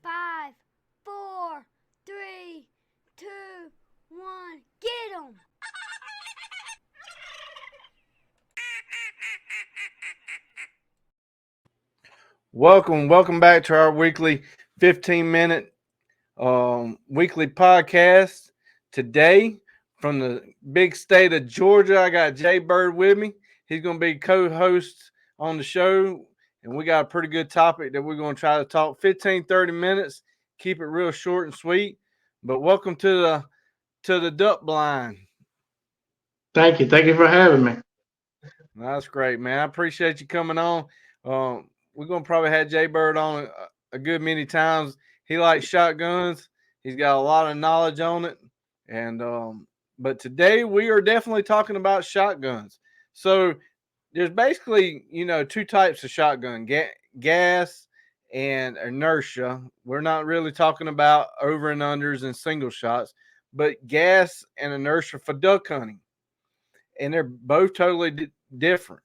5, 4, 3, 2, 1, get 'em! Welcome back to our weekly 15-minute weekly podcast. Today, from the big state of Georgia, I got Jay Bird with me. He's going to be co-host on the show, and we got a pretty good topic that we're going to try to talk 15-30 minutes, keep it real short and sweet. But welcome to the duck blind. Thank you for having me. That's great, man. I appreciate you coming on. We're gonna probably have Jay Bird on a good many times. He likes shotguns. He's got a lot of knowledge on it, and but today we are definitely talking about shotguns. So there's basically two types of shotgun: gas and inertia. We're not really talking about over and unders and single shots, but gas and inertia for duck hunting, and they're both totally different.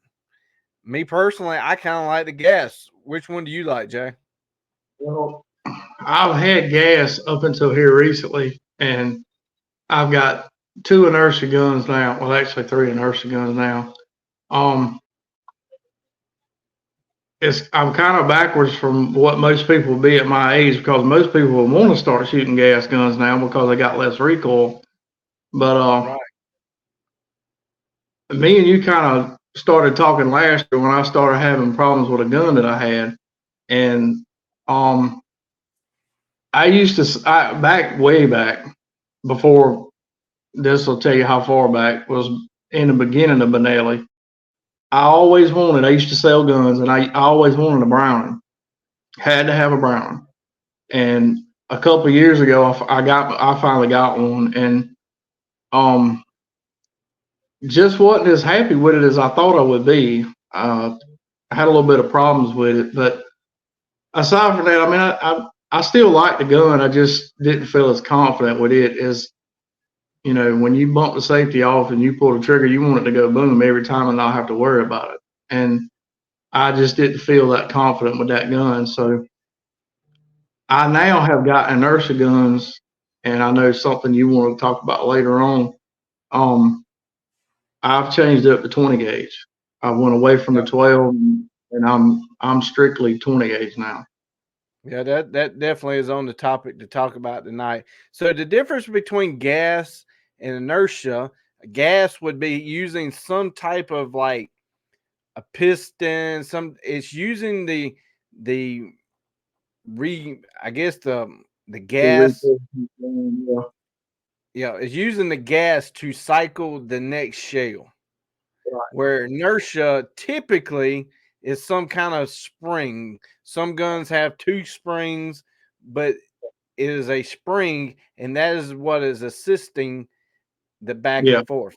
Me personally, I kind of like the gas. Which one do you like, Jay? Well, I've had gas up until here recently, and I've got two inertia guns now. Well, actually, three inertia guns now. I'm kind of backwards from what most people would be at my age because most people will want to start shooting gas guns now because they got less recoil. But Right. me and you kind of started talking last year when I started having problems with a gun that I had, and I used to back way back before this will tell you how far back was in the beginning of Benelli. I used to sell guns, and I always wanted a Browning. Had to have a Browning. And a couple of years ago, I finally got one, and just wasn't as happy with it as I thought I would be. I had a little bit of problems with it, but aside from that, I mean, I still like the gun. I just didn't feel as confident with it as, when you bump the safety off and you pull the trigger, you want it to go boom every time and not have to worry about it. And I just didn't feel that confident with that gun. So I now have got inertia guns, and I know something you want to talk about later on. I've changed it up to 20 gauge. I went away from the 12, and I'm strictly 20 gauge now. Yeah, that definitely is on the topic to talk about tonight. So the difference between gas and inertia, gas would be using some type of like a piston, it's using the I guess the gas, it's using the gas to cycle the next shell. Right. Where inertia typically is some kind of spring. Some guns have two springs, but it is a spring, and that is what is assisting the back and forth.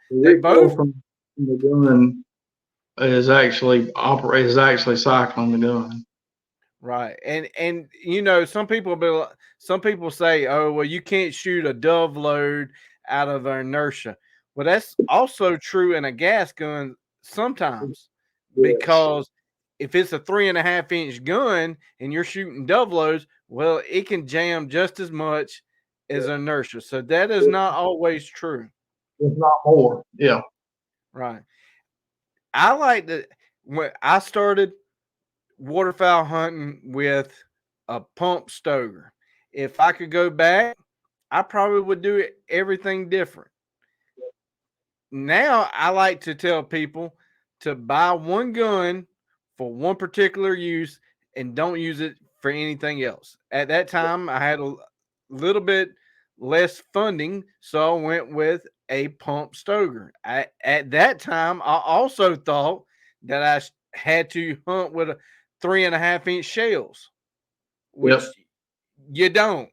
They both from the gun is actually cycling the gun. right, and some people say, oh well, you can't shoot a dove load out of inertia. Well, that's also true in a gas gun sometimes, because if it's a 3.5-inch gun and you're shooting dove loads, well, it can jam just as much as inertia. So that is not always true. If not more. Yeah. Right. I like that when I started waterfowl hunting with a pump stoker. If I could go back, I probably would do everything different. Now I like to tell people to buy one gun for one particular use and don't use it for anything else. At that time, I had a little bit less funding, so I went with a pump stoker. At that time, I also thought that I had to hunt with a 3.5-inch shells, which you don't.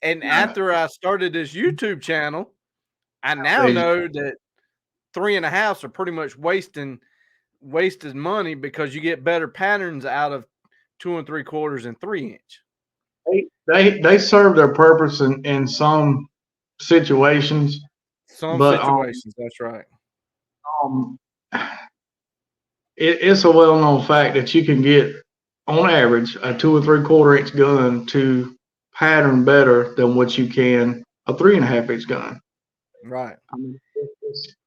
And after I started this YouTube channel, I now know that 3.5s are pretty much wasting money because you get better patterns out of 2 3/4 and 3-inch. They serve their purpose in some situations. That's right. It's a well-known fact that you can get on average, a 2 3/4 inch gun to pattern better than what you can a 3.5 inch gun. Right. I mean,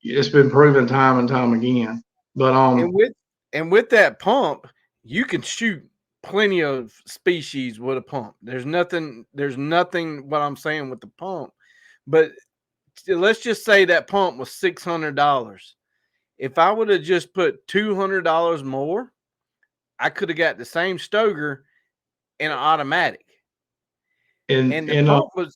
it's been proven time and time again. But And with that pump, you can shoot plenty of species with a pump. There's nothing what I'm saying with the pump. But let's just say that pump was $600. If I would have just put $200 more, I could have got the same Stoger in an automatic. And the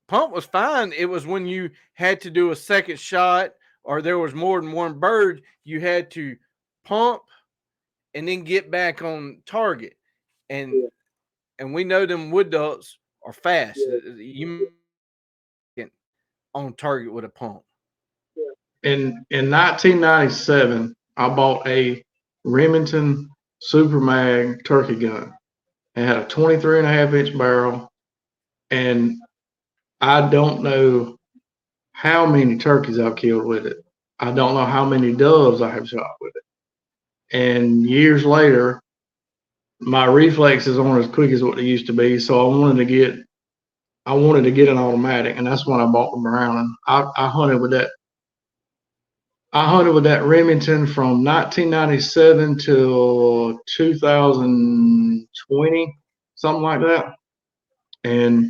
pump was fine. It was when you had to do a second shot or there was more than one bird, you had to pump and then get back on target. And we know them wood ducks are fast. You can on target with a pump. in 1997, I bought a Remington Super Mag turkey gun. It had a 23.5 inch barrel, and I don't know how many turkeys I've killed with it. I don't know how many doves I have shot with it. And years later, my reflexes aren't as quick as what they used to be. So I wanted to get an automatic, and that's when I bought the Browning. I hunted with that. I hunted with that Remington from 1997 till 2020, something like that. And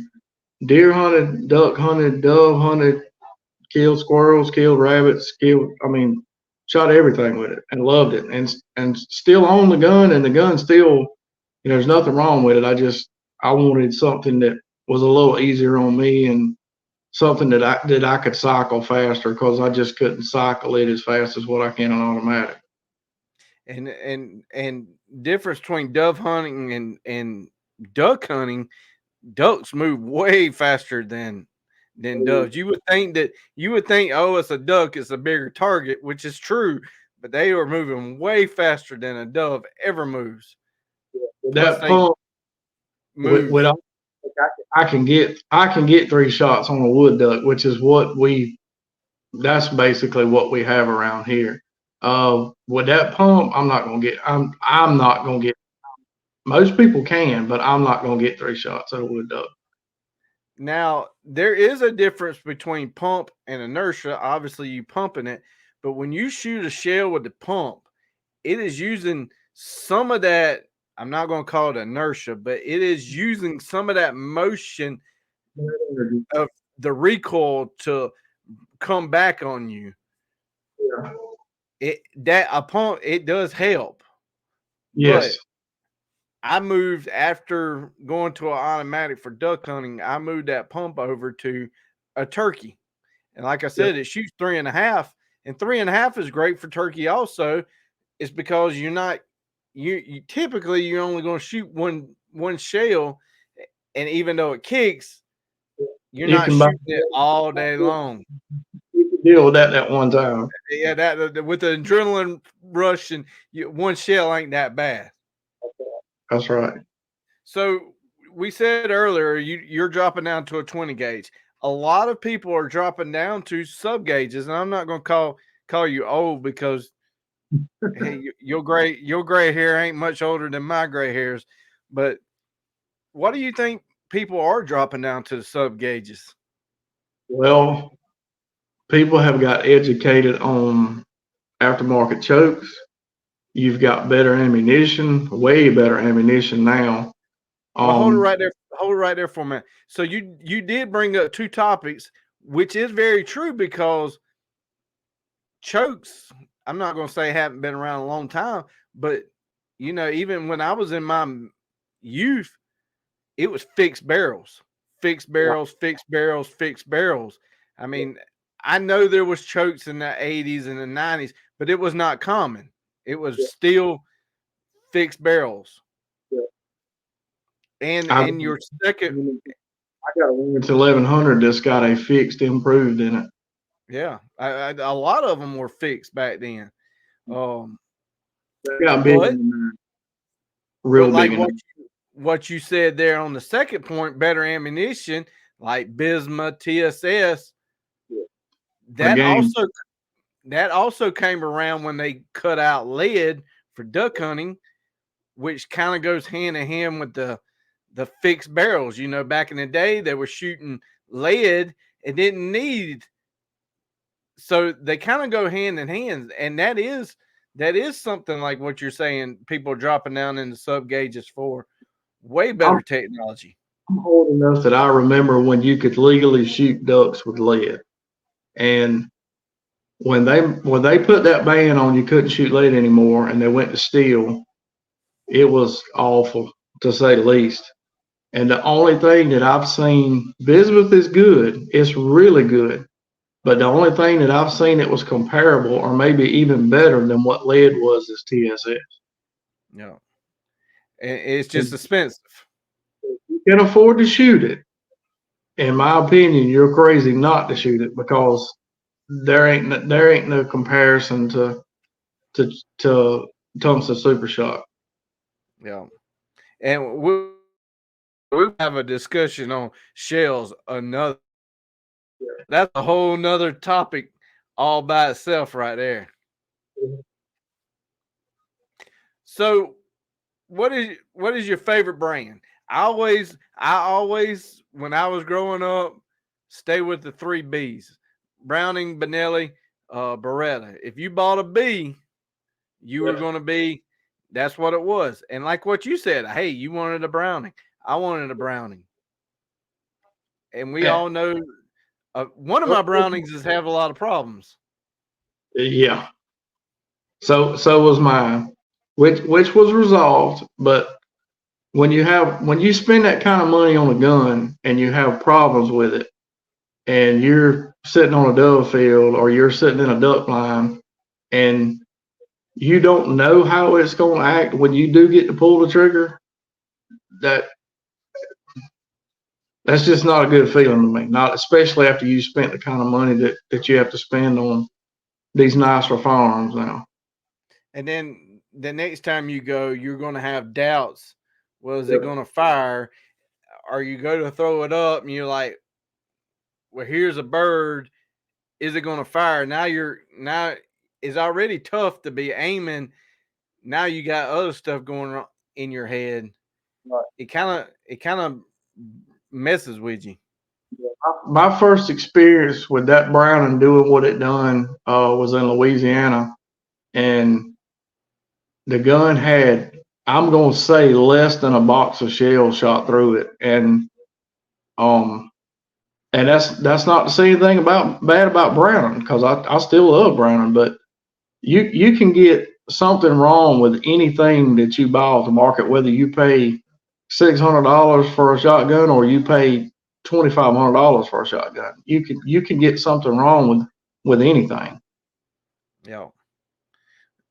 deer hunted, duck hunted, dove hunted, killed squirrels, killed rabbits, shot everything with it and loved it. And still own the gun, and the gun still, there's nothing wrong with it. I wanted something that was a little easier on me and something that I could cycle faster, because I just couldn't cycle it as fast as what I can on automatic. And difference between dove hunting and duck hunting, ducks move way faster than doves. You would think oh, it's a duck, it's a bigger target, which is true, but they are moving way faster than a dove ever moves. That pump with I can get 3 shots on a wood duck, which is that's basically what we have around here. With that pump, I'm not gonna get. Most people can, but I'm not gonna get 3 shots at a wood duck. Now, there is a difference between pump and inertia. Obviously, you pumping it, but when you shoot a shell with the pump, it is using some of that. I'm not going to call it inertia, but it is using some of that motion of the recoil to come back on you. Yeah. A pump, it does help. Yes. But I moved after going to an automatic for duck hunting. I moved that pump over to a turkey. And like I said, It shoots 3.5, and 3.5 is great for turkey also. It's because you're not, you typically you're only going to shoot one shell. And even though it kicks, you're not shooting it all day long. You can deal with that one time. Yeah, that with the adrenaline rush, and one shell ain't that bad. That's right. So we said earlier, you're dropping down to a 20 gauge. A lot of people are dropping down to sub gauges, and I'm not going to call you old, because hey, your gray hair ain't much older than my gray hairs. But what do you think people are dropping down to the sub gauges? Well, people have got educated on aftermarket chokes. You've got better ammunition, way better ammunition now. Well, hold it right there. Hold it right there for a minute. So you did bring up 2 topics, which is very true, because chokes, I'm not going to say haven't been around a long time, but even when I was in my youth, it was fixed barrels. I mean, I know there was chokes in the 80s and the 90s, but it was not common. It was still fixed barrels. And your second, I got a Lawrence 1100 that's got a fixed improved in it. Yeah, a lot of them were fixed back then. Got big, real like big. What you said there on the second point, better ammunition like Bisma, TSS. That also came around when they cut out lead for duck hunting. which kind of goes hand in hand with the fixed barrels. You know, back in the day, they were shooting lead and didn't need, so they kind of go hand in hand, and that is something like what you're saying. People dropping down into sub gauges for way better technology. I'm old enough that I remember when you could legally shoot ducks with lead, and when they put that ban on you couldn't shoot lead anymore, and they went to steel, it was awful to say the least. And the only thing that I've seen, bismuth is good, it's really good, but the only thing that I've seen that was comparable or maybe even better than what lead was is TSS. No, it's just expensive. You can afford to shoot it. In my opinion, you're crazy not to shoot it because there ain't no comparison to tungsten super shock. Yeah, and we have a discussion on shells. That's a whole nother topic all by itself right there. So what is your favorite brand? I always when I was growing up, stay with the 3 B's: Browning, Benelli, Beretta. If you bought a B, you were going to be, that's what it was. And like what you said, hey, you wanted a Browning, I wanted a Browning, and we all know one of my Brownings has have a lot of problems. Yeah. So was mine, which was resolved. But when you spend that kind of money on a gun and you have problems with it, and you're sitting on a dove field or you're sitting in a duck line, and you don't know how it's going to act when you do get to pull the trigger, that's just not a good feeling to me. Not especially after you spent the kind of money that you have to spend on these nicer firearms now. And then the next time you go, you're going to have doubts. Well, is it going to fire? Or you go to throw it up and you're like, well, here's a bird. Is it going to fire? Now it's already tough to be aiming. Now you got other stuff going on in your head. Right. It kind of messes with you. My first experience with that Browning doing what it done was in Louisiana, and the gun had, I'm gonna say, less than a box of shells shot through it, and that's not to say anything bad about Browning, because I still love Browning, but you can get something wrong with anything that you buy off the market, whether you pay $600 for a shotgun or you pay $2,500 for a shotgun. You can get something wrong with anything. Yeah.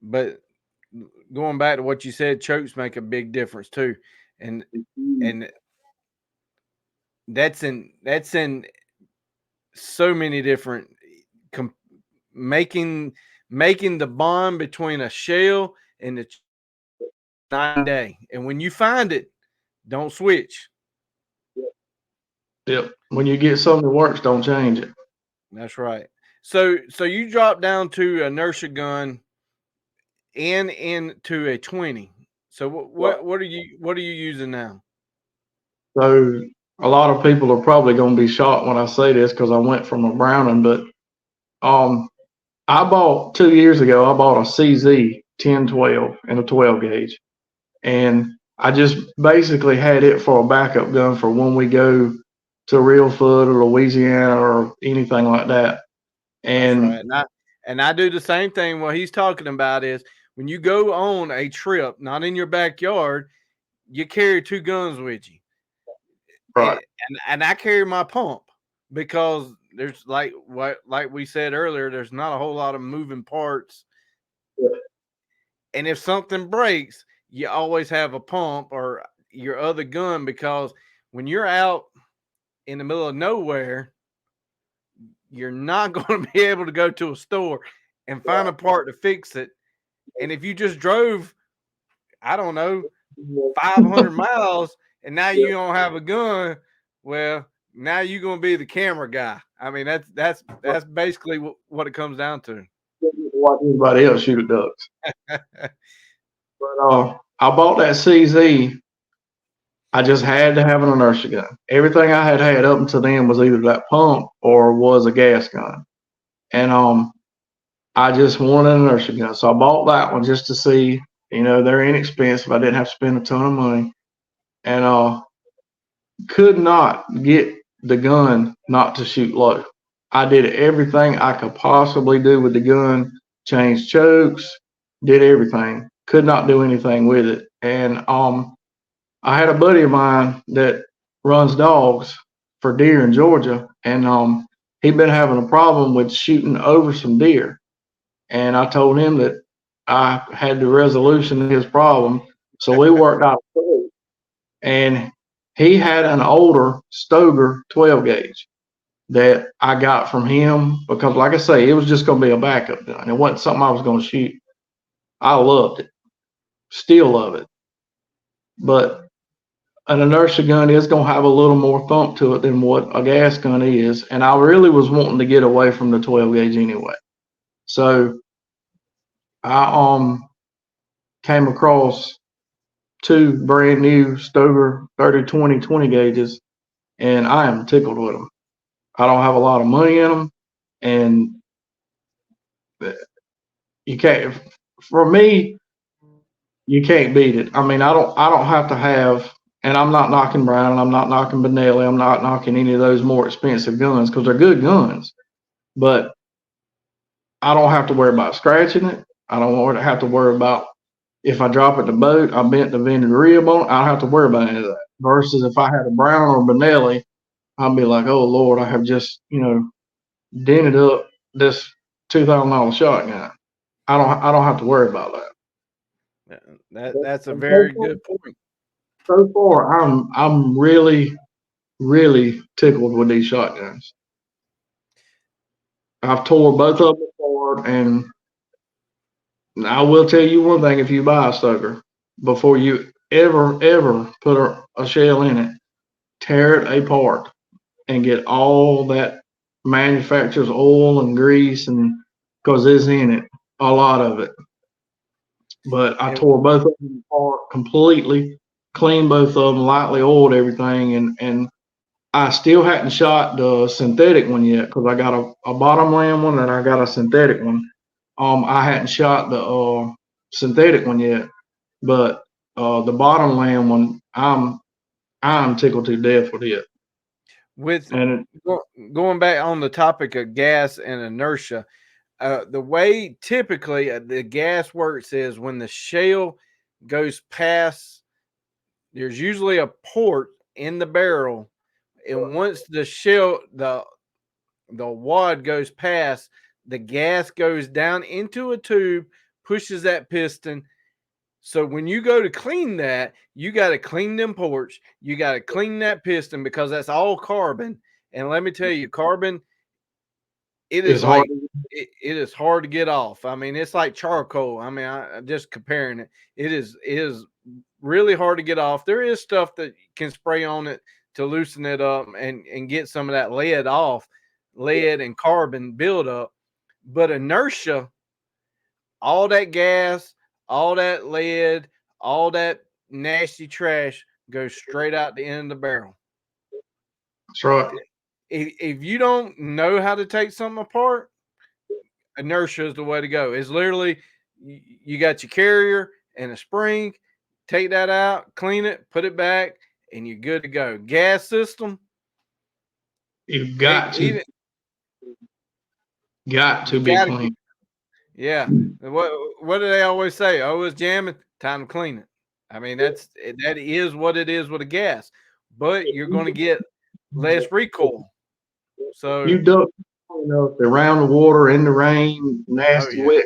But going back to what you said, chokes make a big difference too. And that's in so many different making the bond between a shell and the night and day. And when you find it, don't switch. Yep. When you get something that works, don't change it. That's right. So you drop down to an inertia gun and into a 20. So what are you using now? So a lot of people are probably going to be shocked when I say this because I went from a Browning, but I bought 2 years ago. I bought a CZ 1012 and a 12 gauge, and I just basically had it for a backup gun for when we go to Reelfoot or Louisiana or anything like that. And that's right. And I do the same thing. What he's talking about is when you go on a trip, not in your backyard, you carry 2 guns with you. right. And I carry my pump because there's like we said earlier, there's not a whole lot of moving parts. Yeah. And if something breaks, you always have a pump or your other gun, because when you're out in the middle of nowhere, you're not going to be able to go to a store and find a part to fix it. And if you just drove, I don't know, 500 miles and now you don't have a gun, well, now you're going to be the camera guy. I mean, that's basically what it comes down to. Watch anybody else shoot at ducks. But I bought that CZ. I just had to have an inertia gun. Everything I had up until then was either that pump or was a gas gun. And I just wanted an inertia gun. So I bought that one just to see, they're inexpensive. I didn't have to spend a ton of money. And could not get the gun not to shoot low. I did everything I could possibly do with the gun, changed chokes, did everything. Could not do anything with it. And I had a buddy of mine that runs dogs for deer in Georgia, and he'd been having a problem with shooting over some deer. And I told him that I had the resolution to his problem. So we worked out a plan. And he had an older Stoger 12 gauge that I got from him because, like I say, it was just going to be a backup gun. It wasn't something I was going to shoot. I loved it, still love it. But an inertia gun is going to have a little more thump to it than what a gas gun is. And I really was wanting to get away from the 12 gauge anyway. So I came across two brand new Stoger 30-20 20 gauges, and I am tickled with them. I don't have a lot of money in them, and you can't. For me, you can't beat it. I mean, I don't have to have, and I'm not knocking Brown, I'm not knocking Benelli, I'm not knocking any of those more expensive guns because they're good guns, but I don't have to worry about scratching it. I don't have to worry about if I drop it in the boat, I bent the vented rib on it. I don't have to worry about any of that. Versus if I had a Brown or Benelli, I'd be like, oh Lord, I have just dented up this $2,000 shotgun. I don't have to worry about that. That's a very good point. So far, I'm really, really tickled with these shotguns. I've tore both of them apart, and I will tell you one thing: if you buy a Stoker, before you ever put a shell in it, tear it apart and get all that manufacturer's oil and grease, and because it's in it, a lot of it. But I tore both of them apart completely, cleaned both of them, lightly oiled everything, and I still hadn't shot the synthetic one yet because I got a bottomland one and I got a synthetic one. I hadn't shot the synthetic one yet, but the bottomland one, I'm tickled to death with it. With going back on the topic of gas and inertia, the way typically the gas works is when the shell goes past, there's usually a port in the barrel, and once the shell, the wad goes past, the gas goes down into a tube, pushes that piston. So when you go to clean that, you got to clean them ports. You got to clean that piston because that's all carbon. And let me tell you, carbon, it is hard. It is hard to get off. I mean, it's like charcoal. I mean, I'm just comparing it. It is really hard to get off. There is stuff that can spray on it to loosen it up and get some of that lead off, lead and carbon buildup. But inertia, all that gas, all that lead, all that nasty trash goes straight out the end of the barrel. That's right. If you don't know how to take something apart, inertia is the way to go. It's literally, you got your carrier and a spring, take that out, clean it, put it back, and you're good to go. Gas system, you've got to be clean. Yeah. What do they always say? Oh, it's jamming. Time to clean it. I mean, that is what it is with a gas, but you're going to get less recoil. So you duck around the water, in the rain, nasty wet.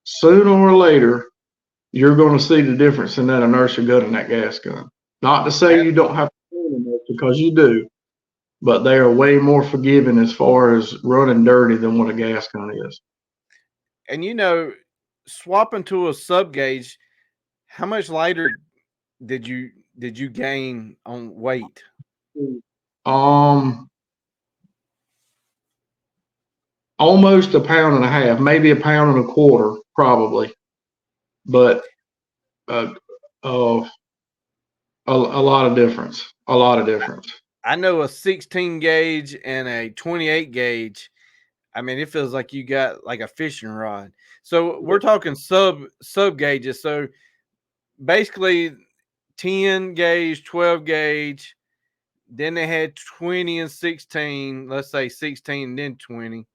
Sooner or later, you're going to see the difference in that inertia gun and that gas gun. Not to say you don't have to clean them, because you do, but they are way more forgiving as far as running dirty than what a gas gun is. And swapping to a sub gauge, how much lighter did you gain on weight? Almost 1.5 pounds, maybe 1.25 pounds, probably. But uh, uh, a lot of difference. A lot of difference. I know a 16 gauge and a 28 gauge. I mean, it feels like you got like a fishing rod. So we're talking sub gauges. So basically 10 gauge, 12 gauge, then they had 20 and 16, let's say 16 and then 20,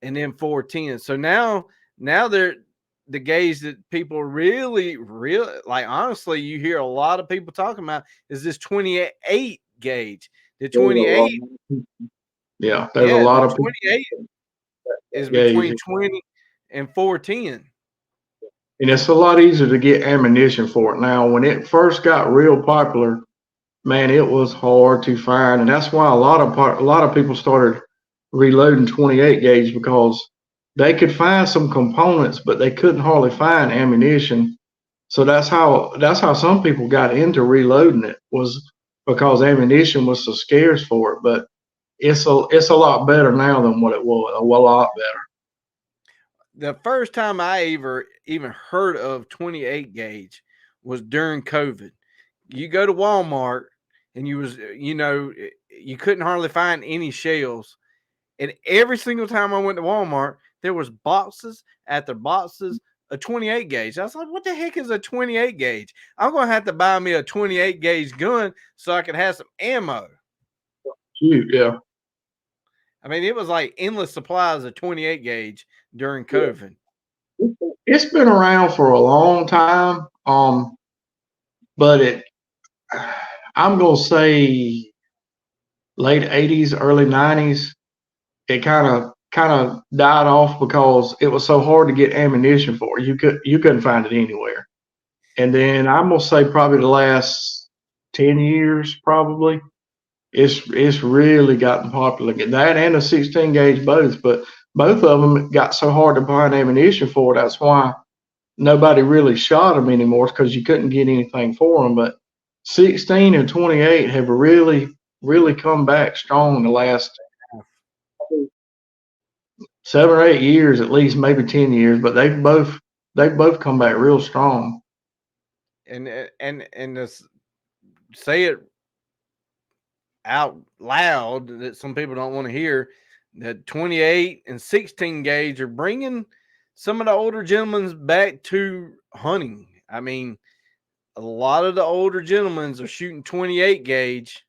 and then 410. So now they're the gauge that people really like. Honestly, you hear a lot of people talking about is this 28 gauge. The There's a lot. 28, Yeah, there's a yeah, the lot of people 28 is gauge, between 20 and 410. and it's a lot easier to get ammunition for it now. When it first got real popular, man, it was hard to find, and that's why a lot of people started reloading 28 gauge because they could find some components, but they couldn't hardly find ammunition. So that's how some people got into reloading it, was because ammunition was so scarce for it. But it's a lot better now than what it was. A lot better. The first time I even heard of 28 gauge was during COVID. You go to Walmart and you couldn't hardly find any shells. And every single time I went to Walmart, there was boxes after boxes of 28 gauge. I was like, what the heck is a 28 gauge? I'm going to have to buy me a 28 gauge gun so I can have some ammo. Shoot, yeah. I mean, it was like endless supplies of 28 gauge during COVID. It's been around for a long time. But I'm gonna say late '80s, early '90s. It kind of died off because it was so hard to get ammunition for. You couldn't find it anywhere. And then I'm gonna say probably the last 10 years, probably it's really gotten popular. That and a 16 gauge both, but both of them got so hard to find ammunition for. That's why nobody really shot them anymore, because you couldn't get anything for them. But 16 and 28 have really come back strong the last 7 or 8 years, at least, maybe 10 years. But they've both come back real strong. And this, say it out loud that some people don't want to hear, that 28 and 16 gauge are bringing some of the older gentlemen back to hunting. I mean, a lot of the older gentlemen are shooting 28 gauge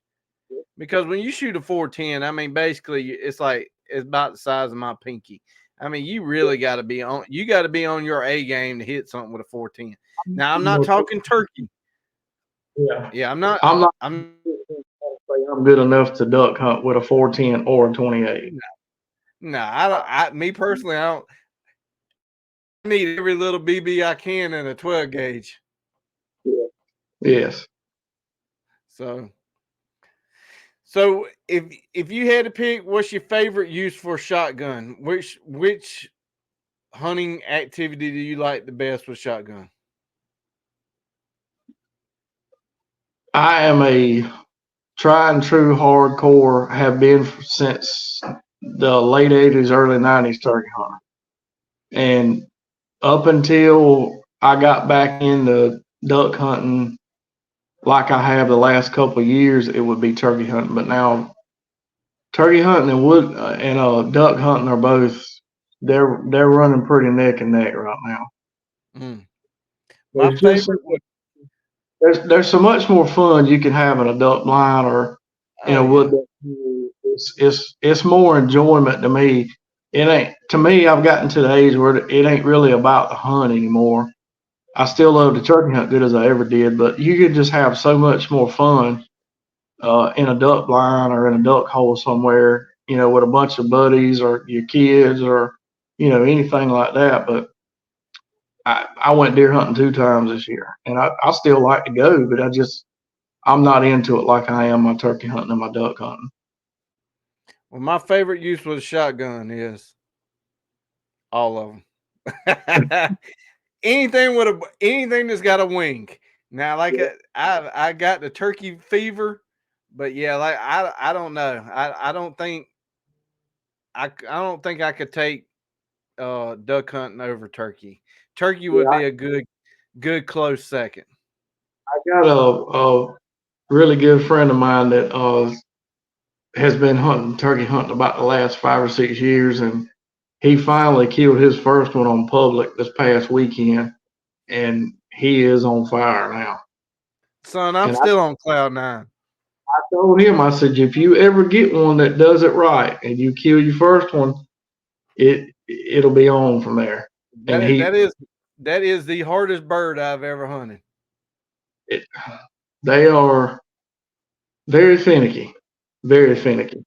because when you shoot a 410, I mean, basically it's about the size of my pinky. I mean, you really got to be on your A game to hit something with a 410. Now, I'm not talking turkey. Yeah, Yeah, I'm not. I'm not I'm say I'm good enough to duck hunt with a 410 or a 28. no. I don't. Me personally, I don't need every little BB I can in a 12 gauge. Yes. So, so if you had to pick, what's your favorite use for a shotgun? Which hunting activity do you like the best with shotgun? I am a tried and true hardcore, have been since the late '80s, early '90s turkey hunter, and up until I got back into duck hunting, like I have the last couple of years, it would be turkey hunting. But now turkey hunting and duck hunting are both, they're running pretty neck and neck right now. Mm. My There's just favorite would. there's so much more fun you can have in a duck blind or in Oh a wood yeah. duck. It's more enjoyment to me. It ain't to me. I've gotten to the age where it ain't really about the hunt anymore. I still love to turkey hunt good as I ever did, but you could just have so much more fun in a duck blind or in a duck hole somewhere, with a bunch of buddies or your kids or anything like that. But I went deer hunting 2 times this year, and I still like to go, but I'm not into it like I am my turkey hunting and my duck hunting. Well, my favorite use with a shotgun is all of them. Anything that's got a wing. Now, like I got the turkey fever, but yeah, like I don't know. I don't think I could take duck hunting over turkey. Turkey would Yeah, be a good. good close second. I got a really good friend of mine that has been turkey hunting about the last 5 or 6 years, and he finally killed his first one on public this past weekend, and he is on fire now. Son, I'm And still on cloud nine. I told him, I said, if you ever get one that does it right and you kill your first one, it'll be on from there. And That is the hardest bird I've ever hunted. They are very finicky, very finicky.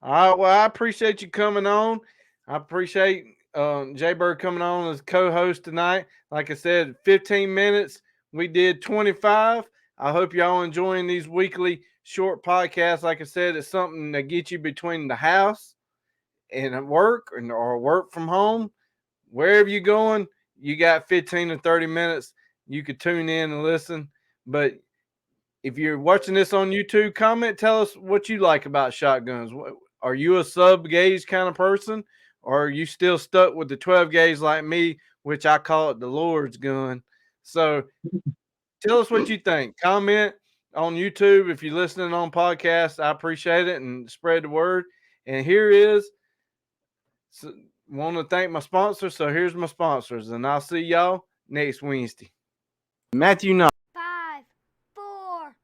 All right, well, I appreciate you coming on. I appreciate Jay Bird coming on as co-host tonight. Like I said, 15 minutes. We did 25. I hope y'all enjoying these weekly short podcasts. Like I said, it's something that gets you between the house and work or work from home. Wherever you're going, you got 15 to 30 minutes. You could tune in and listen. But if you're watching this on YouTube, comment, tell us what you like about shotguns. Are you a sub gauge kind of person, or are you still stuck with the 12 gauge like me, which I call it the Lord's gun? So tell us what you think. Comment on YouTube. If you're listening on podcast, I appreciate it, and spread the word. And here is, want to thank my sponsors. So here's my sponsors, and I'll see y'all next Wednesday. Matthew 9. 5, 4,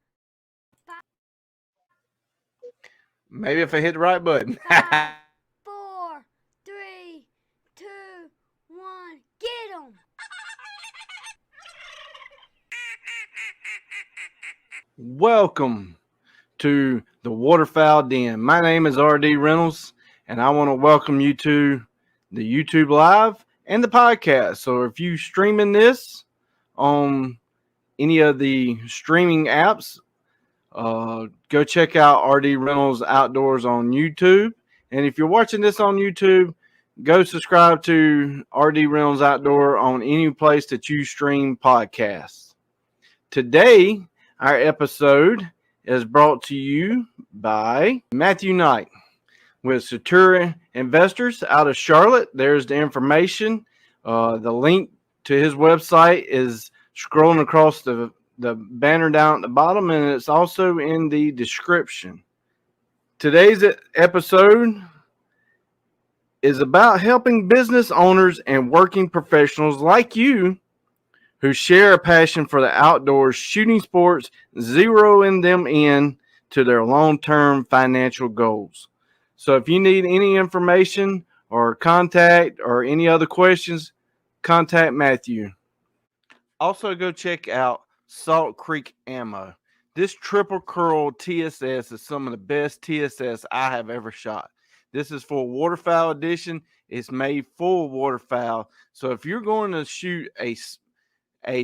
Maybe if I hit the right button. 5, 4, 3, 2, 1, get them! Welcome to the Waterfowl Den. My name is RD Reynolds, and I want to welcome you to the YouTube Live and the podcast. So if you streaming this on any of the streaming apps, go check out RD Reynolds Outdoors on YouTube. And if you're watching this on YouTube, go subscribe to RD Reynolds Outdoor on any place that you stream podcasts. Today, our episode is brought to you by Matthew Knight with Satura Investors out of Charlotte. There's the information. The link to his website is scrolling across the banner down at the bottom, and it's also in the description. Today's episode is about helping business owners and working professionals like you who share a passion for the outdoors, shooting sports, zeroing them in to their long-term financial goals. So if you need any information or contact or any other questions, contact Matthew. Also, go check out Salt Creek Ammo. This triple curl TSS is some of the best TSS I have ever shot. This is for waterfowl edition. It's made for waterfowl. So if you're going to shoot a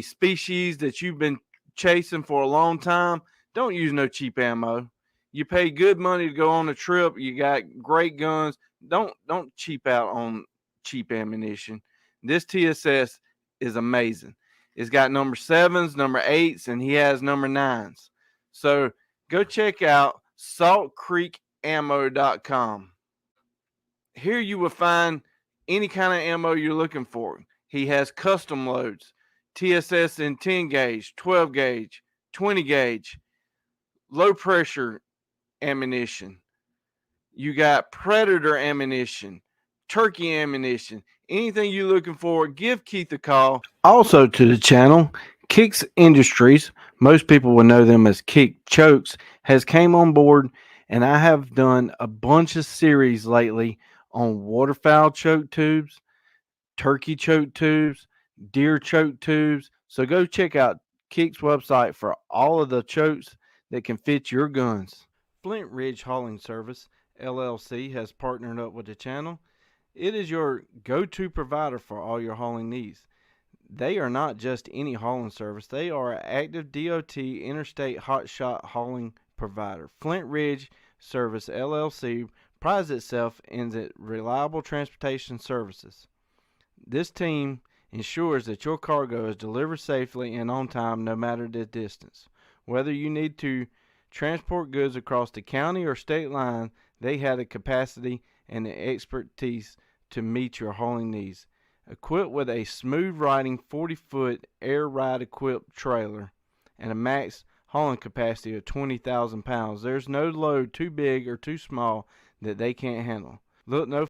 species that you've been chasing for a long time, don't use no cheap ammo. You pay good money to go on a trip. You got great guns. Don't cheap out on cheap ammunition. This TSS is amazing. It's got number 7s, number 8s, and he has number 9s. So go check out saltcreekammo.com. Here you will find any kind of ammo you're looking for. He has custom loads, TSS in 10 gauge, 12 gauge, 20 gauge, low pressure ammunition. You got predator ammunition, turkey ammunition, anything you're looking for, give Keith a call. Also to the channel, Kicks Industries, most people will know them as Kick Chokes, has came on board, and I have done a bunch of series lately on waterfowl choke tubes, turkey choke tubes, deer choke tubes. So go check out Kick's website for all of the chokes that can fit your guns. Flint Ridge Hauling Service, LLC, has partnered up with the channel. It is your go-to provider for all your hauling needs. They are not just any hauling service. They are an active DOT interstate hotshot hauling provider. Flint Ridge Service, LLC, prides itself in its reliable transportation services. This team ensures that your cargo is delivered safely and on time no matter the distance. Whether you need to transport goods across the county or state line, they have the capacity and the expertise to meet your hauling needs. Equipped with a smooth-riding 40-foot air-ride-equipped trailer and a max hauling capacity of 20,000 pounds, there's no load too big or too small that they can't handle. Look no